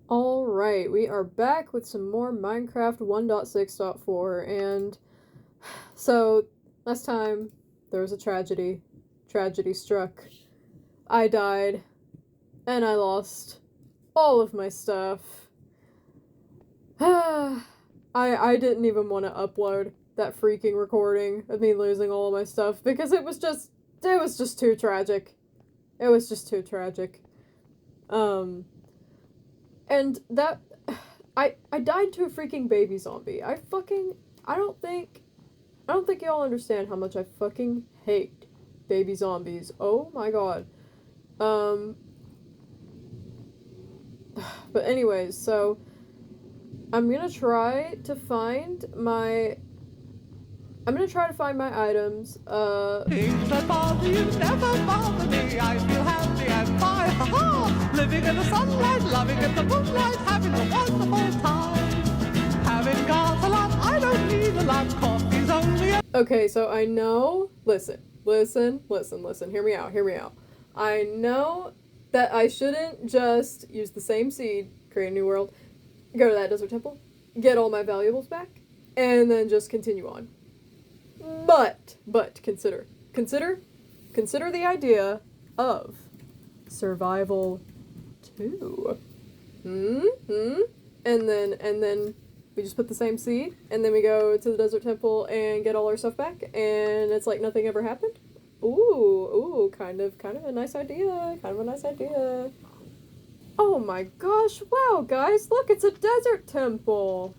Alright, we are back with some more Minecraft 1.6.4, and so last time there was a tragedy. Tragedy struck. I died, and I lost all of my stuff. I didn't even want to upload that freaking recording of me losing all of my stuff because it was just too tragic. It was just too tragic. And that I died to a freaking baby zombie. I don't think y'all understand how much I fucking hate baby zombies. Oh my god. Um but anyways, so I'm gonna try to find my items. Things that bother you never bother me. I feel happy and fine. Ha ha! Living in the sunlight, loving in the moonlight, having a wonderful time. Having got a lot, I don't need a lot. Coffee's only a Okay, so I know. Listen. Hear me out. I know that I shouldn't just use the same seed, create a new world, go to that desert temple, get all my valuables back, and then just continue on. But consider the idea of survival 2. And then we just put the same seed, and then we go to the desert temple and get all our stuff back, and it's like nothing ever happened. Ooh, kind of a nice idea. Oh my gosh, wow, guys, look, it's a desert temple.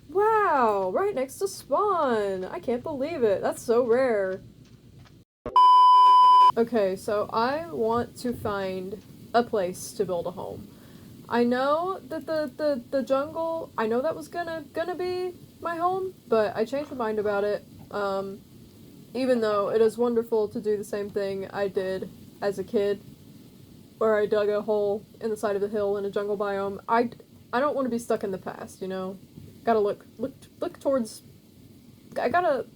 Wow, right next to spawn. I can't believe it. That's so rare. Okay, so I want to find a place to build a home. I know that the jungle, I know that was gonna be my home, but I changed my mind about it. Even though it is wonderful to do the same thing I did as a kid, where I dug a hole in the side of the hill in a jungle biome. I don't want to be stuck in the past, you know? Gotta look towards... I gotta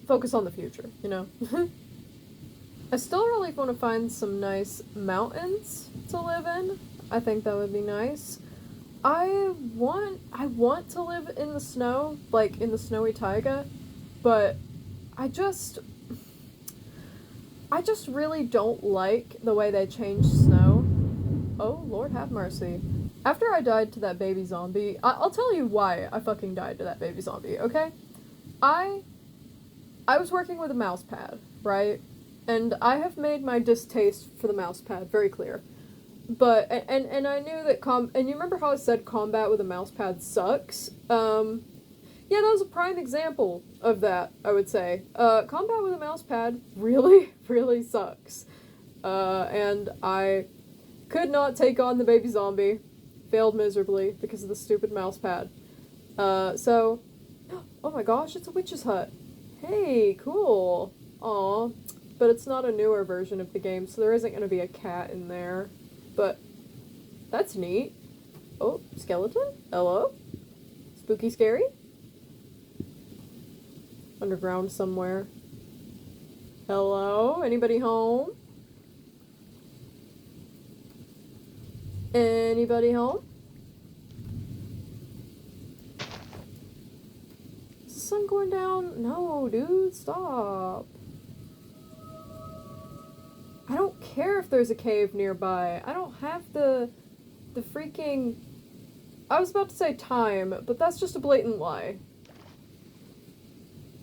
focus on the future, you know? I still really want to find some nice mountains to live in. I think that would be nice. I want to live in the snow, like in the snowy taiga, but I just really don't like the way they changed snow. Oh, Lord have mercy. After I died to that baby zombie, I'll tell you why I fucking died to that baby zombie, okay? I was working with a mouse pad, right? And I have made my distaste for the mouse pad very clear. But, and I knew that and you remember how I said combat with a mouse pad sucks? Yeah, that was a prime example of that, I would say. Combat with a mouse pad really, really sucks. And I could not take on the baby zombie. Failed miserably because of the stupid mouse pad. So, oh my gosh, it's a witch's hut. Hey, cool. Aw. But it's not a newer version of the game, so there isn't going to be a cat in there. But that's neat. Oh, skeleton? Hello? Spooky scary? Underground somewhere. Hello? Anybody home? Anybody home? Is the sun going down? No, dude, stop. I don't care if there's a cave nearby. I don't have the freaking... I was about to say time, but that's just a blatant lie.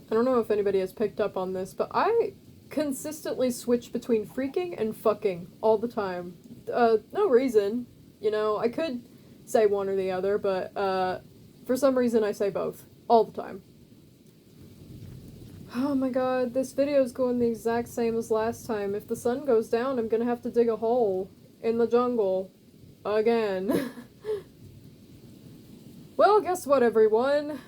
I don't know if anybody has picked up on this, but I consistently switch between freaking and fucking all the time. No reason. You know, I could say one or the other, but for some reason I say both. All the time. Oh my god, this video is going the exact same as last time. If the sun goes down, I'm gonna have to dig a hole in the jungle. Again. Well, guess what, everyone?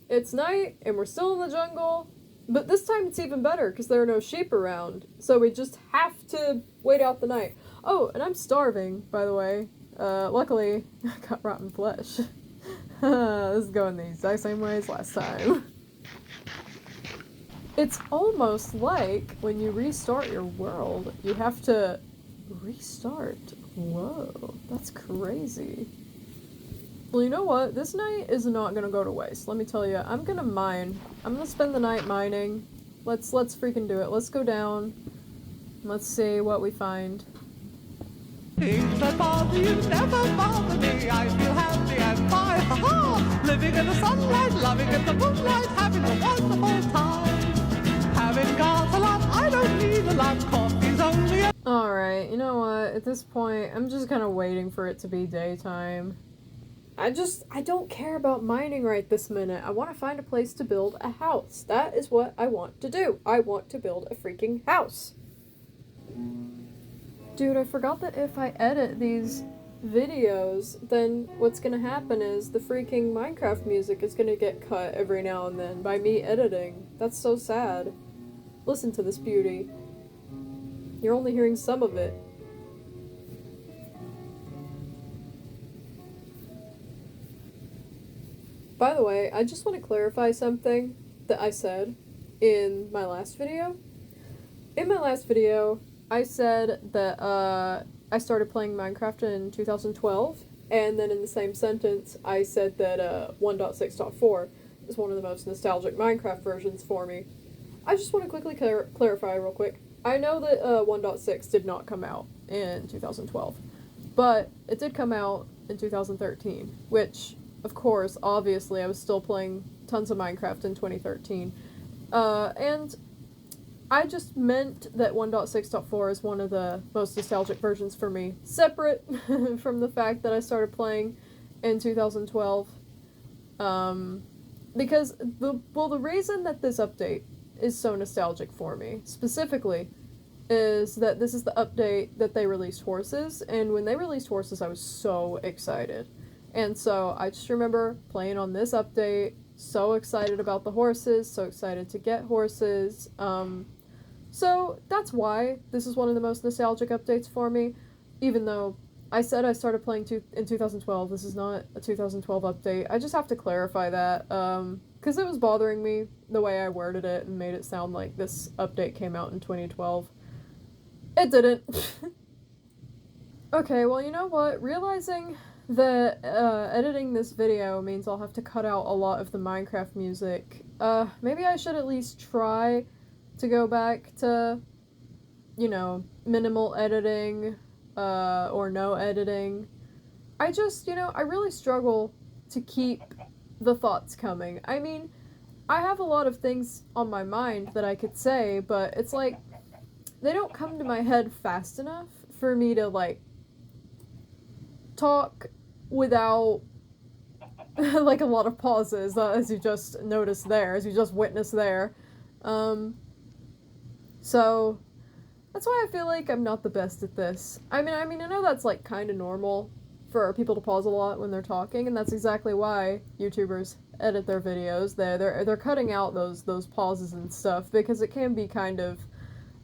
It's night, and we're still in the jungle, but this time it's even better, because there are no sheep around, so we just have to wait out the night. Oh, and I'm starving, by the way. Luckily, I got rotten flesh. This is going the exact same way as last time. It's almost like when you restart your world, you have to restart. Whoa, that's crazy. Well, you know what? This night is not gonna go to waste. Let me tell you. I'm gonna mine. I'm gonna spend the night mining. Let's freaking do it. Let's go down. Let's see what we find. Things that bother you never bother me. I feel happy and fine. Ha ha! Living in the sunlight, loving in the moonlight, having a wonderful time. Having got a lot, I don't need a lot. Coffee's only a... Alright, you know what? At this point, I'm just kind of waiting for it to be daytime. I don't care about mining right this minute. I want to find a place to build a house. That is what I want to do. I want to build a freaking house. Dude, I forgot that if I edit these videos, then what's gonna happen is the freaking Minecraft music is gonna get cut every now and then by me editing. That's so sad. Listen to this beauty. You're only hearing some of it. By the way, I just want to clarify something that I said in my last video. In my last video, I said that I started playing Minecraft in 2012, and then in the same sentence, I said that 1.6.4 is one of the most nostalgic Minecraft versions for me. I just want to quickly clarify real quick. I know that 1.6 did not come out in 2012, but it did come out in 2013, which, of course, obviously, I was still playing tons of Minecraft in 2013, and I just meant that 1.6.4 is one of the most nostalgic versions for me, separate from the fact that I started playing in 2012, because the reason that this update is so nostalgic for me, specifically, is that this is the update that they released horses, and when they released horses, I was so excited. And so I just remember playing on this update, so excited about the horses, so excited to get horses. So that's why this is one of the most nostalgic updates for me, even though I said I started playing in 2012. This is not a 2012 update. I just have to clarify that, because it was bothering me the way I worded it and made it sound like this update came out in 2012. It didn't. Okay, well, you know what? Realizing that editing this video means I'll have to cut out a lot of the Minecraft music, maybe I should at least try to go back to, you know, minimal editing, or no editing. I just, you know, I really struggle to keep the thoughts coming. I mean, I have a lot of things on my mind that I could say, but it's like, they don't come to my head fast enough for me to, like, talk without, like, a lot of pauses, as you just noticed there, as you just witnessed there. So, that's why I feel like I'm not the best at this. I mean, I know that's, like, kind of normal for people to pause a lot when they're talking, and that's exactly why YouTubers edit their videos. They're cutting out those pauses and stuff, because it can be kind of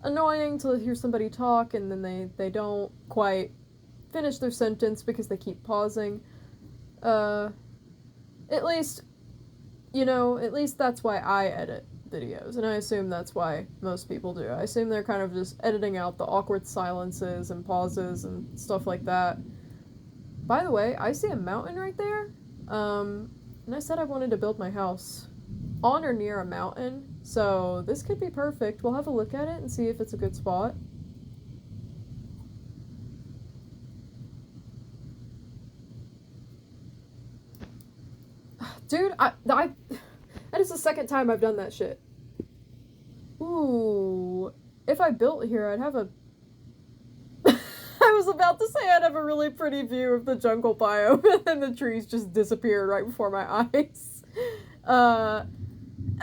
annoying to hear somebody talk, and then they don't quite finish their sentence because they keep pausing. At least, you know, at least that's why I edit videos, and I assume that's why most people do. I assume they're kind of just editing out the awkward silences and pauses and stuff like that. By the way, I see a mountain right there, and I said I wanted to build my house on or near a mountain, so this could be perfect. We'll have a look at it and see if it's a good spot. Dude, that is the second time I've done that shit. Ooh, if I built here, I'd have a... I was about to say I'd have a really pretty view of the jungle biome, and then the trees just disappeared right before my eyes. I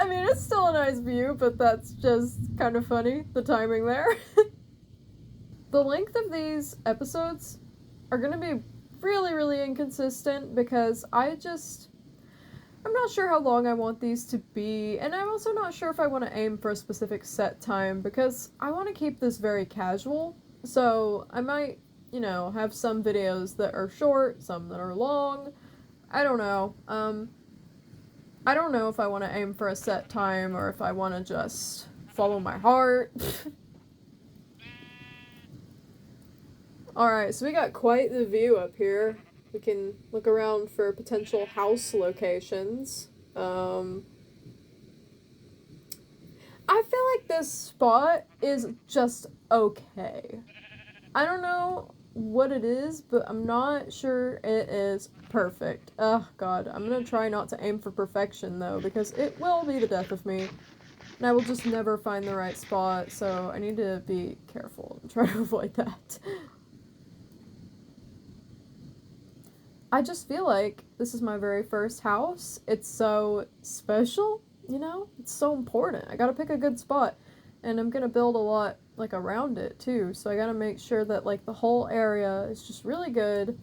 mean, it's still a nice view, but that's just kind of funny, the timing there. The length of these episodes are gonna be really, really inconsistent, because I'm not sure how long I want these to be, and I'm also not sure if I want to aim for a specific set time, because I want to keep this very casual, so I might, you know, have some videos that are short, some that are long. I don't know. I don't know if I want to aim for a set time, or if I want to just follow my heart. Alright, so we got quite the view up here. We can look around for potential house locations. I feel like this spot is just okay. I don't know what it is, but I'm not sure it is perfect. Oh god, I'm gonna try not to aim for perfection though, because it will be the death of me. And I will just never find the right spot, so I need to be careful and try to avoid that. I just feel like this is my very first house. It's so special, you know? It's so important. I gotta pick a good spot. And I'm gonna build a lot, like, around it, too. So I gotta make sure that, like, the whole area is just really good.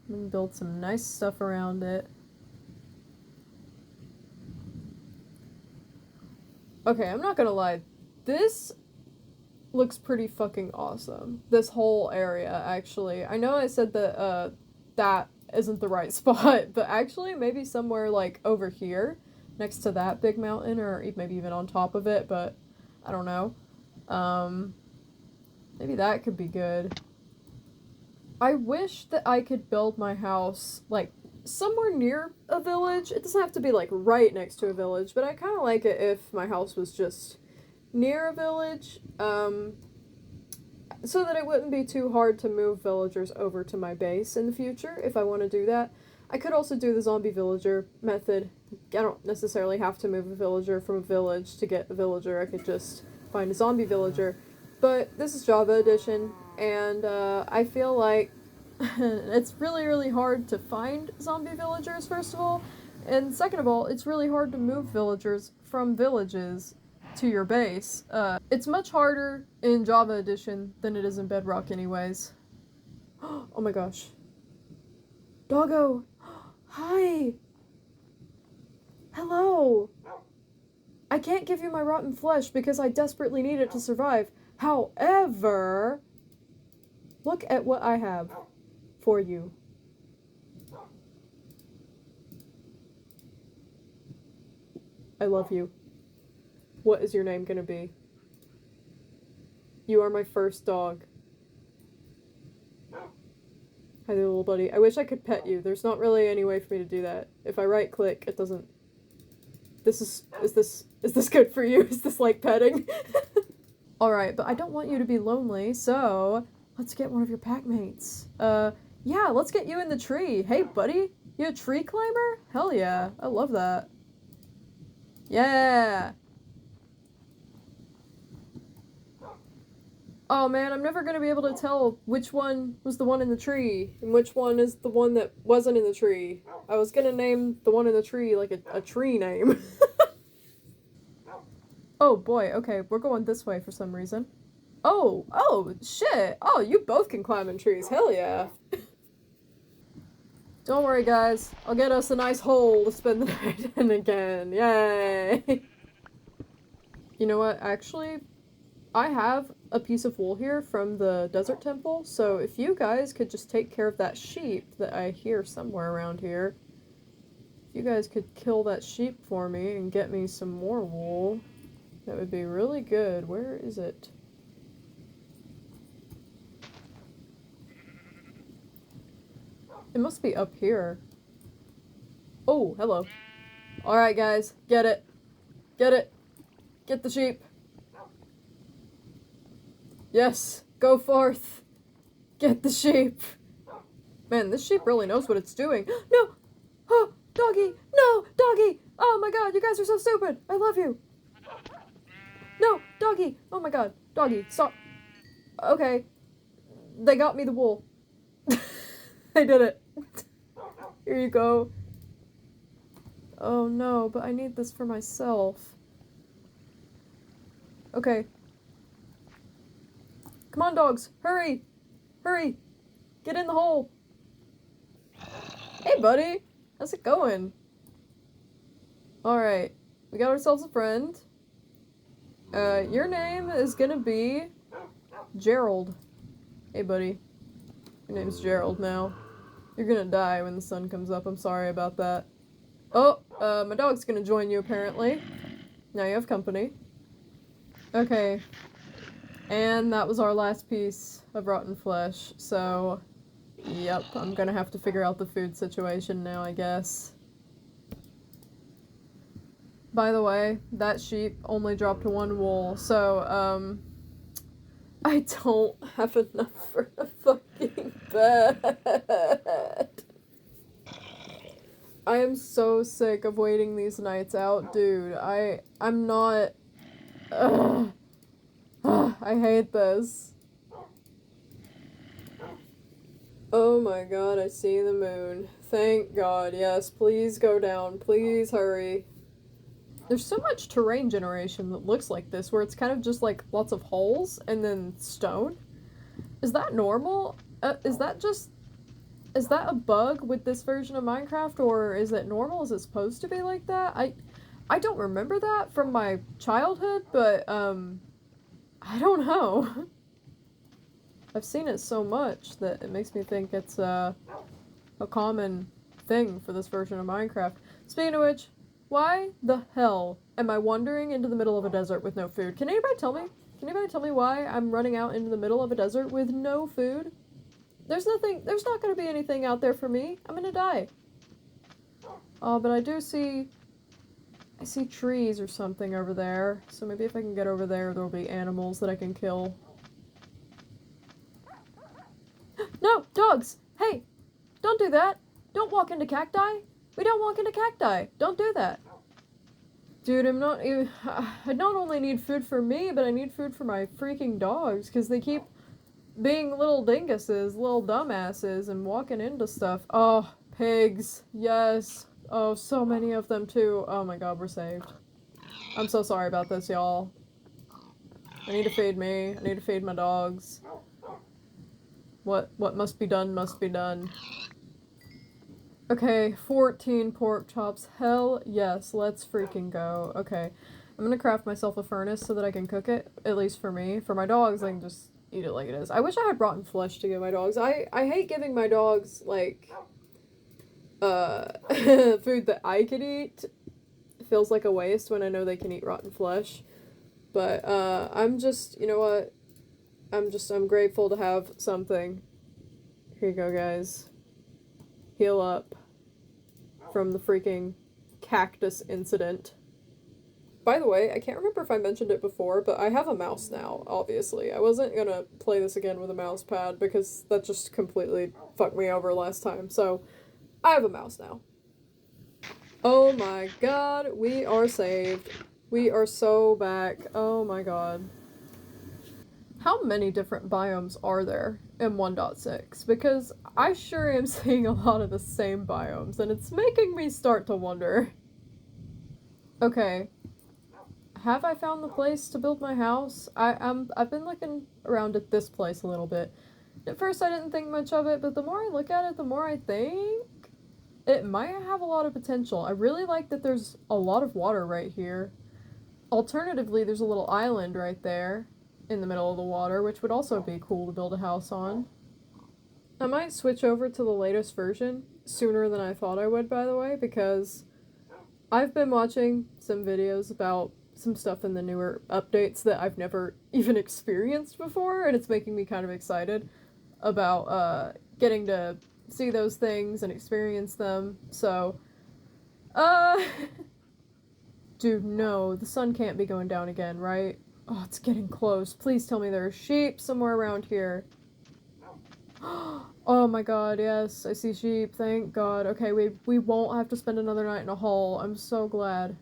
I'm gonna build some nice stuff around it. Okay, I'm not gonna lie. This looks pretty fucking awesome. This whole area, actually. I know I said that, that isn't the right spot, but actually maybe somewhere, like, over here, next to that big mountain, or maybe even on top of it, but I don't know. Maybe that could be good. I wish that I could build my house, like, somewhere near a village. It doesn't have to be, like, right next to a village, but I kind of like it if my house was just near a village, so that it wouldn't be too hard to move villagers over to my base in the future, if I want to do that. I could also do the zombie villager method. I don't necessarily have to move a villager from a village to get a villager. I could just find a zombie villager. But this is Java Edition, and I feel like it's really, really hard to find zombie villagers, first of all. And second of all, it's really hard to move villagers from villages to your base. It's much harder in Java Edition than it is in Bedrock anyways. Oh my gosh. Doggo! Hi! Hello! I can't give you my rotten flesh because I desperately need it to survive. However, look at what I have for you. I love you. What is your name gonna be? You are my first dog. Hi there, little buddy. I wish I could pet you. There's not really any way for me to do that. If I right click, it doesn't... Is this good for you? Is this like petting? Alright, but I don't want you to be lonely, so let's get one of your pack mates. Yeah, let's get you in the tree. Hey, buddy. You a tree climber? Hell yeah. I love that. Yeah! Oh man, I'm never gonna be able to tell which one was the one in the tree and which one is the one that wasn't in the tree. I was gonna name the one in the tree like a tree name. Oh boy, okay, we're going this way for some reason. Oh, shit! Oh, you both can climb in trees, hell yeah! Don't worry guys, I'll get us a nice hole to spend the night in again, yay! You know what, actually, I have a piece of wool here from the desert temple, so if you guys could just take care of that sheep that I hear somewhere around here, if you guys could kill that sheep for me and get me some more wool, that would be really good. Where is it? It must be up here. Oh, hello. Alright guys, get it. Get it. Get the sheep. Yes, go forth. Get the sheep. Man, this sheep really knows what it's doing. No! Oh, doggy! No, doggy! Oh my god, you guys are so stupid! I love you! No, doggy! Oh my god, doggy, stop. Okay. They got me the wool. I did it. Here you go. Oh no, but I need this for myself. Okay. Come on, dogs. Hurry. Hurry. Get in the hole. Hey, buddy. How's it going? Alright. We got ourselves a friend. Your name is gonna be Gerald. Hey, buddy. Your name's Gerald now. You're gonna die when the sun comes up. I'm sorry about that. Oh, my dog's gonna join you, apparently. Now you have company. Okay. And that was our last piece of rotten flesh, so Yep, I'm gonna have to figure out the food situation now, I guess. By the way, that sheep only dropped one wool, so, I don't have enough for a fucking bed. I am so sick of waiting these nights out, dude. I'm not... Ugh. I hate this. Oh my god, I see the moon. Thank god, yes, please go down. Please hurry. There's so much terrain generation that looks like this, where it's kind of just like lots of holes and then stone. Is that normal? Is that a bug with this version of Minecraft, or is it normal? Is it supposed to be like that? I don't remember that from my childhood, but, I don't know. I've seen it so much that it makes me think it's, a common thing for this version of Minecraft. Speaking of which, why the hell am I wandering into the middle of a desert with no food? Can anybody tell me? Can anybody tell me why I'm running out into the middle of a desert with no food? There's not gonna be anything out there for me. I'm gonna die. Oh, but I see trees or something over there. So maybe if I can get over there, there'll be animals that I can kill. No, dogs! Hey! Don't do that! Don't walk into cacti! We don't walk into cacti! Don't do that! Dude, I not only need food for me, but I need food for my freaking dogs, because they keep being little dinguses, little dumbasses, and walking into stuff. Oh, pigs. Yes. Oh, so many of them, too. Oh my god, we're saved. I'm so sorry about this, y'all. I need to feed me. I need to feed my dogs. What must be done must be done. Okay, 14 pork chops. Hell yes, let's freaking go. Okay, I'm gonna craft myself a furnace so that I can cook it, at least for me. For my dogs, I can just eat it like it is. I wish I had rotten flesh to give my dogs. I hate giving my dogs, like, food that I could eat. It feels like a waste when I know they can eat rotten flesh. But, I'm just, you know what? I'm grateful to have something. Here you go, guys. Heal up from the freaking cactus incident. By the way, I can't remember if I mentioned it before, but I have a mouse now, obviously. I wasn't gonna play this again with a mouse pad because that just completely fucked me over last time, so I have a mouse now. Oh my god, we are saved. We are so back. Oh my god. How many different biomes are there in 1.6? Because I sure am seeing a lot of the same biomes, and it's making me start to wonder. Okay. Have I found the place to build my house? I've been looking around at this place a little bit. At first I didn't think much of it, but the more I look at it, the more I think it might have a lot of potential. I really like that there's a lot of water right here. Alternatively, there's a little island right there in the middle of the water, which would also be cool to build a house on. I might switch over to the latest version sooner than I thought I would, by the way, because I've been watching some videos about some stuff in the newer updates that I've never even experienced before, and it's making me kind of excited about getting to see those things and experience them. So, dude, no, the sun can't be going down again, right? Oh, it's getting close. Please tell me there are sheep somewhere around here. Oh my god, yes, I see sheep. Thank god. Okay, we won't have to spend another night in a hole. I'm so glad.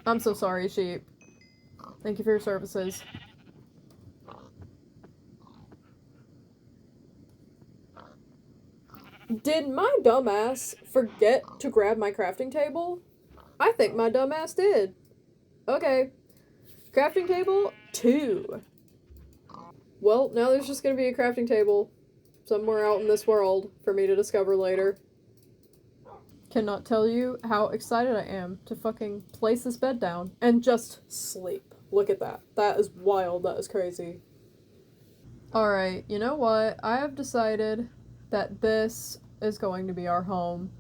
I'm so sorry, sheep. Thank you for your services. Did my dumbass forget to grab my crafting table? I think my dumbass did. Okay. Crafting table 2. Well, now there's just gonna be a crafting table somewhere out in this world for me to discover later. Cannot tell you how excited I am to fucking place this bed down and just sleep. Look at that. That is wild. That is crazy. Alright, you know what? I have decided that this is going to be our home.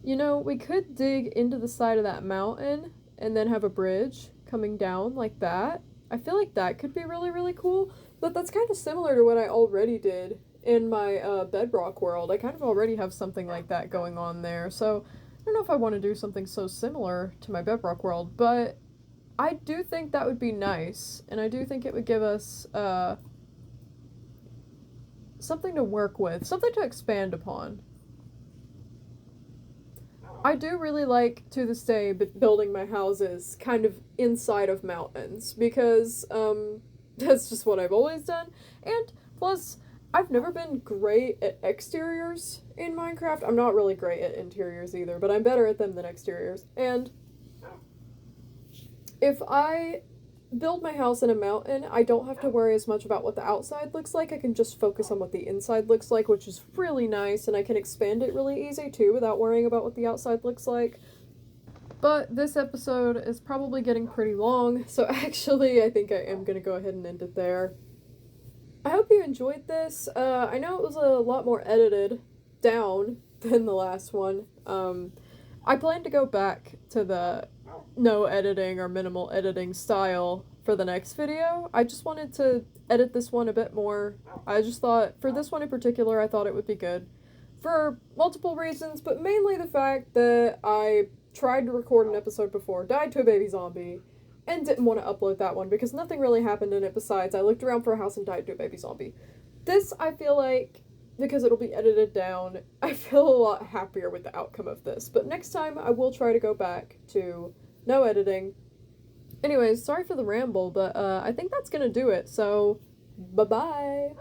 You know, we could dig into the side of that mountain and then have a bridge coming down like that. I feel like that could be really, really cool, but that's kind of similar to what I already did in my bedrock world. I kind of already have something like that going on there, so I don't know if I want to do something so similar to my bedrock world, but I do think that would be nice, and I do think it would give us something to work with, something to expand upon. I do really like, to this day, building my houses kind of inside of mountains, because that's just what I've always done, and plus, I've never been great at exteriors in Minecraft. I'm not really great at interiors either, but I'm better at them than exteriors, and if I build my house in a mountain, I don't have to worry as much about what the outside looks like. I can just focus on what the inside looks like, which is really nice, and I can expand it really easy too without worrying about what the outside looks like. But this episode is probably getting pretty long, so actually I think I am going to go ahead and end it there. I hope you enjoyed this. I know it was a lot more edited down than the last one. I plan to go back to the no editing or minimal editing style for the next video. I just wanted to edit this one a bit more. I just thought, for this one in particular, I thought it would be good. For multiple reasons, but mainly the fact that I tried to record an episode before, died to a baby zombie, and didn't want to upload that one because nothing really happened in it besides I looked around for a house and died to a baby zombie. This, I feel like, because it'll be edited down, I feel a lot happier with the outcome of this. But next time, I will try to go back to no editing. Anyways, sorry for the ramble, but I think that's gonna do it, so bye-bye!